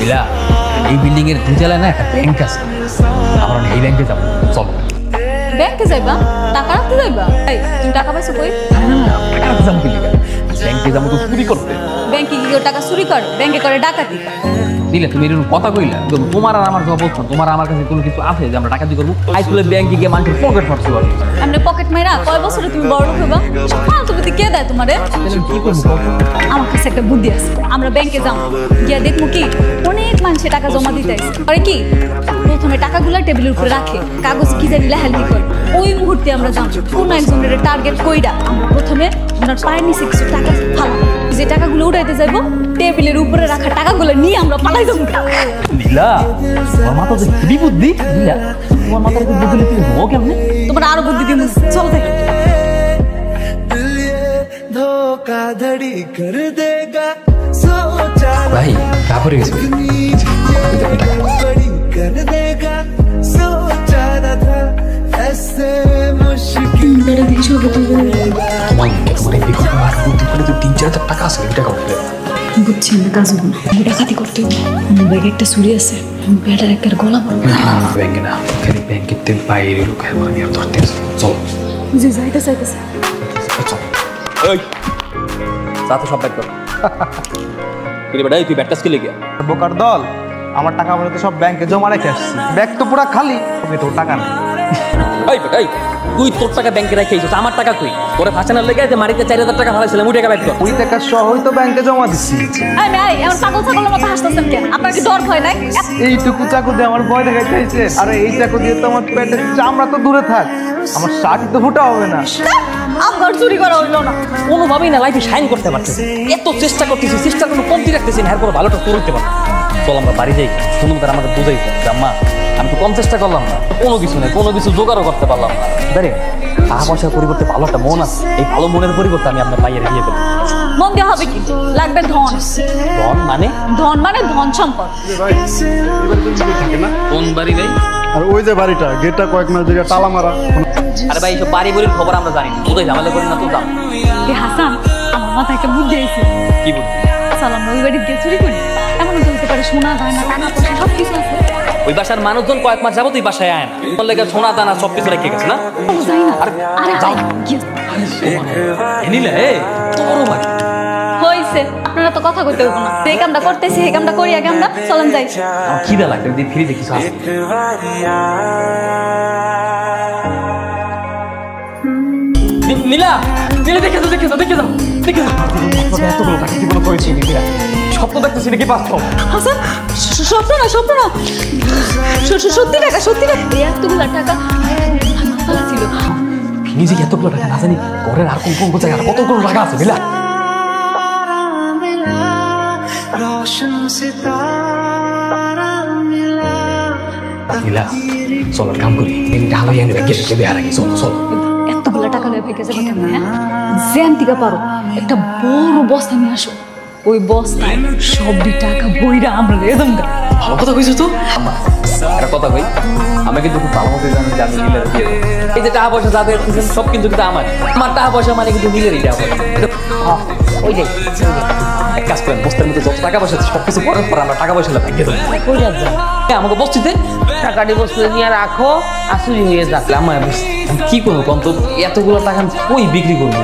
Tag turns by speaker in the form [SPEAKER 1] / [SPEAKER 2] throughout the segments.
[SPEAKER 1] বিলা এই বিল্ডিং এর দুতলায় না একটা ব্যাংক আছে, আমরা এই ব্যাংকে যাবো, চলো।
[SPEAKER 2] ব্যাংকে যাইবা? টাকা রাখতে যাইবা? এই তুমি টাকা পাইছো কই?
[SPEAKER 1] টাকা রাখতে যাবো কি লিগা? ব্যাংকে যাবো তো চুরি করতে।
[SPEAKER 2] ব্যাংকে কি কেউ টাকা চুরি করে? ব্যাংকে করে ডাকাতি।
[SPEAKER 1] দিলে তুমি এরকম কথা কইলা, তোমার আর আমার জবাব বলছো, তোমার আমার কাছে কোনো কিছু আছে যে আমরা ডাকাতি করবো? আইসলে ব্যাংকে গিয়ে মানুষের পকেট মারছি পারবো।
[SPEAKER 2] আপনি পকেট মাইরা কয় বছরে তুমি বড় লোক হইবা? ফালতু বুদ্ধি কে দেয় তোমারে?
[SPEAKER 1] কি করবো?
[SPEAKER 2] আমার কাছে একটা বুদ্ধি আছে। আমরা ব্যাংকে যাবো, গিয়া দেখবো কি অনেক মানুষে টাকা জমা দিতে আসে। পরে কি প্রথমে টাকাগুলো টেবিলের উপরে রাখে, কাগজ কি জানি লেখালেখি করে। ওই মুহূর্তে আমরা যাবো কোনো একজনের টার্গেট কইরা আমরা প্রথমে ওনার পায়ের নিচে কিছু টাকা ফালাবো। যে টাকাগুলো উঠাইতে যাইবো টেবিলের উপরে রাখা টাকাগুলো নিয়ে আমরা পালাই যাবো।
[SPEAKER 1] নীলা তোমার মাথা যে কি বুদ্ধি, নীলা তোমার মাথার বুদ্ধি দিলে তুমি ও কেমনে?
[SPEAKER 2] তোমার আরো বুদ্ধি দিন, চলো দেখি।
[SPEAKER 3] धोखाधड़ी कर देगा सोचा
[SPEAKER 1] ভাই কাপড়ে গেছে
[SPEAKER 3] बड़ी कर देगा सोचा न था ऐसे मुश्किल
[SPEAKER 1] তোমার এই বিকল্প আর বুদ্ধি করে তো 3-4 টাকা আছে, এই টাকা উঠবে।
[SPEAKER 2] বুঝছি না কাজ হবো না, ডাকাতি করতে হবে। আমার ব্যাগে একটা চুরি আছে, ব্যাটার একটা গলা বড়।
[SPEAKER 1] ব্যাংকে না, খালি ব্যাংকের তেল বাইরে লোকের মানে আর ধরতে আছে। চলো
[SPEAKER 2] যে যাইতে চাইতেছে
[SPEAKER 1] চলো। এই সাথে সব ব্যাগ কর। তুই বেটা তুই ব্যাগটা স্কিলে গিয়া
[SPEAKER 4] বোকার দল, আমার টাকা পয়সা তো সব ব্যাংকে জমা রেখে আসছি, ব্যাগ তো পুরো খালি, তো টাকা নেই।
[SPEAKER 1] এই বেটা এই তুই তোর টাকা ব্যাংকে রেখে আইছিস, আমার টাকা কই? তোরে ফাঁসানোর লেগে যে মারিতে 4000 টাকা ফালাইছিলাম, ওই টাকা ব্যাগ কর।
[SPEAKER 4] ওই টাকা সহই তো ব্যাংকে জমা দিচ্ছি।
[SPEAKER 2] আমি এমন পাগল ছাগলের মতো হাসতেছেন কেন? আপনার কি ডর ভয় নাই?
[SPEAKER 4] এইটুকু চাকু দিয়ে আমার ভয় দেখাইতে চাইছে? আরে এই চাকু দিয়ে তো আমার পেটের চামড়া তো দূরে থাক, আমার শার্ট তো ফুটা হবে না।
[SPEAKER 2] আমার চুরি করা হইল না,
[SPEAKER 1] কোনোভাবেই না লাইফে শাইন করতে পারতেছি। এত চেষ্টা করতেছি, চেষ্টা কোনো কমতি রাখতেছি না, এরপর ভালোটা করতে পারবো। চল আমরা বাড়ি যাই, শুনুন তার আমাকে বুঝাই আম্মা আমি তো কম চেষ্টা করলাম না, কোনো কিছু নেই, কোনো কিছু জোগাড়ও করতে পারলাম না। দাঁড়িয়ে টাকা পয়সার পরিবর্তে ভালো একটা মন আছে, এই ভালো মনের পরিবর্তে আমি আপনার পাইয়ের বিয়ে দেবো।
[SPEAKER 2] মন দিয়ে হবে কি? লাগবে ধন।
[SPEAKER 1] ধন মানে?
[SPEAKER 2] ধন মানে ধন সম্পদ।
[SPEAKER 1] কোন বাড়ি ভাই?
[SPEAKER 4] আর ওই যে বাড়িটা, গেটটা কয়েক মাস ধরে তালা মারা।
[SPEAKER 1] আরে ভাই এইসব বাড়ি বাড়ির খবর আমরা জানি না, তোদের ঝামেলা করি না তো দাম।
[SPEAKER 2] হাসান আমার মাথায় একটা বুদ্ধি আছে।
[SPEAKER 1] কি বুদ্ধি?
[SPEAKER 2] সালাম ওই বাড়িতে গিয়ে চুরি করি, এমন বলতে পারে সোনা দানা টাকা পয়সা সব কিছু আছে।
[SPEAKER 1] ওই বাসার মানুষজন কয়েক মাস যাবো তুই বাসায় আয় না, তোর লেগে সোনা দানা সব কিছু রেখে গেছে না?
[SPEAKER 2] যাই না, আরে
[SPEAKER 1] যাও
[SPEAKER 2] গিয়ে
[SPEAKER 1] এনিলে তোরও বাড়ি
[SPEAKER 2] হইছে। আপনারা তো কথা কইতে হইব না, এই কামটা করতেছি এই কামটা করি আগে আমরা চলেন যাই।
[SPEAKER 1] আমার খিদা লাগবে, তুই ফ্রিজে কিছু আছে? নীলা নীলা দেখে যাও দেখে যাও দেখে যাও দেখে যাও, এতগুলো টাকা জীবনে করেছি নীলা, স্বপ্ন দেখতেছি নাকি বাস্তব?
[SPEAKER 2] হাসান স্বপ্ন না, স্বপ্ন না, সত্যি টাকা, সত্যি টাকা। এতগুলো টাকা মাথালা ছিল,
[SPEAKER 1] নিজে এতগুলো টাকা না জানি ঘরের আর কোন কোন জায়গায় কতগুলো টাকা আছে নীলা। নীলা চলো কাম করি, ঢালো এনে গেছে দেবে আর আগে চলো চলো।
[SPEAKER 2] এতগুলো টাকা লয়ে ভেগে যাবে কেন? জ্যান থেকে পারো একটা বড় বস্তা নিয়ে আসো, ওই বস্তায় সবটি টাকা বইরা আমরা রেদম গা।
[SPEAKER 1] ভালো কথা কইছো তো, একটা কথা কই, আমি কিন্তু খুব ভালো মতো জানি যে আমি নীলের বিয়ে দেব। এই যে টাকা পয়সা যাদের সব কিন্তু আমার, আমার টাকা পয়সা মানে কিন্তু নীলেরই টাকা পয়সা। ওই যে এক কাজ করেন, বস্তার মধ্যে যত টাকা পয়সা সব কিছু পরের পর আমরা টাকা পয়সা ভেঙে দেবো। আমাকে বস্তিতে
[SPEAKER 5] টাকাটি বস্তু নিয়ে রাখো, আসুরি হয়ে যাক।
[SPEAKER 1] আমার কি করবো কম তো, এতগুলো টাকা আমি কই বিক্রি করবো?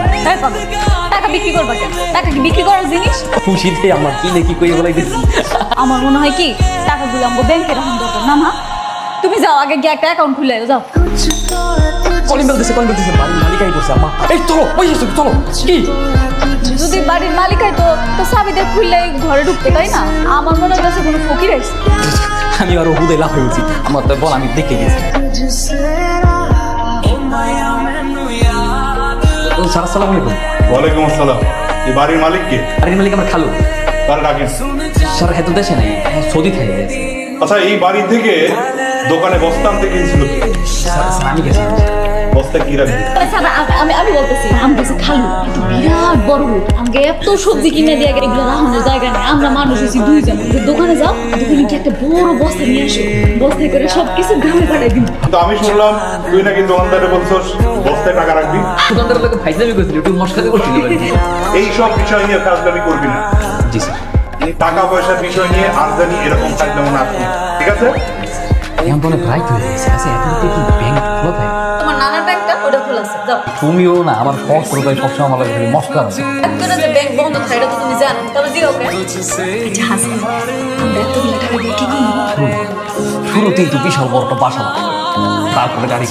[SPEAKER 2] টাকা বিক্রি করবা কেন? টাকা কি বিক্রি করার জিনিস?
[SPEAKER 1] খুশিতে আমার কি দেখি কই বলাই দিচ্ছি।
[SPEAKER 2] আমার মনে হয় কি টাকাগুলো আমাকে ব্যাংকে রাখুন দরকার না। মা তুমি যাও আগে গিয়ে একটা অ্যাকাউন্ট খুলে যাও।
[SPEAKER 1] কলিং বেল দিছে বাড়ির মালিকাই করছে আম্মা। এই চলো ওই এসো চলো। কি
[SPEAKER 2] যদি বাড়ির মালিকাই তো তো চাবিতে খুললে ঘরে ঢুকতে, তাই না? আমার মনে হচ্ছে কোনো ফকির আছে।
[SPEAKER 1] আমি আরো হুদে লাভ হয়েছি, আমার তো বল আমি দেখে গেছি। স্যার আসসালামু আলাইকুম।
[SPEAKER 6] ওয়ালাইকুম আসসালাম। এই বাড়ির মালিক কে?
[SPEAKER 1] বাড়ির মালিক আমার খালু।
[SPEAKER 6] তার ডাকেন।
[SPEAKER 1] স্যার হেতু দেশে নাই, সৌদি থেকে গেছে।
[SPEAKER 6] আচ্ছা এই বাড়ি থেকে দোকানে বস্তা আনতে গিয়েছিল কে?
[SPEAKER 1] স্যার আমি গেছি।
[SPEAKER 6] বস্তা কি রাখবি?
[SPEAKER 2] আমি বলতেছি আমি বলছি খালু বিরাট বড় লোক, আমাকে এত সবজি কিনে দিয়ে এগুলো রাখানোর জায়গা নেই। আমরা মানুষ হচ্ছি দুইজন, দোকানে যাও, দোকানে গিয়ে একটা বড় বস্তা নিয়ে আসো, বস্তায় করে সবকিছু গ্রামে পাঠাই দিন।
[SPEAKER 6] তো আমি শুনলাম তুই নাকি দোকানদারে বলছস বস্তায় টাকা রাখবি।
[SPEAKER 1] দোকানদার লোকে ফাইজলামি করছিল, একটু মশকারি করছিল।
[SPEAKER 6] এই সব বিষয় নিয়ে কাজদানি করবি না।
[SPEAKER 1] জি স্যার।
[SPEAKER 6] টাকা পয়সার বিষয় নিয়ে আজদানি এরকম আসবি ঠিক আছে?
[SPEAKER 1] এখন তো অনেক রাইট হয়ে গেছে আচ্ছা এখন তো কি ব্যাংক খোলা থাকে
[SPEAKER 2] তোমার নানার ব্যাংকটা ওটা খোলা আছে যাও
[SPEAKER 1] তুমিও না আমার শখ করে তাই সবসময় আমার লাগে মস্কার আছে
[SPEAKER 2] একজনে যে ব্যাংক বন্ধ থাকে এটা তো তুমি জানো তবে দিও ওকে আচ্ছা হাসি আমরা এতগুলো টাকা দিয়ে কি করবো
[SPEAKER 1] শুরুতেই তো বিশাল বড় একটা বাসা বানাবো। তারপরে গাড়ি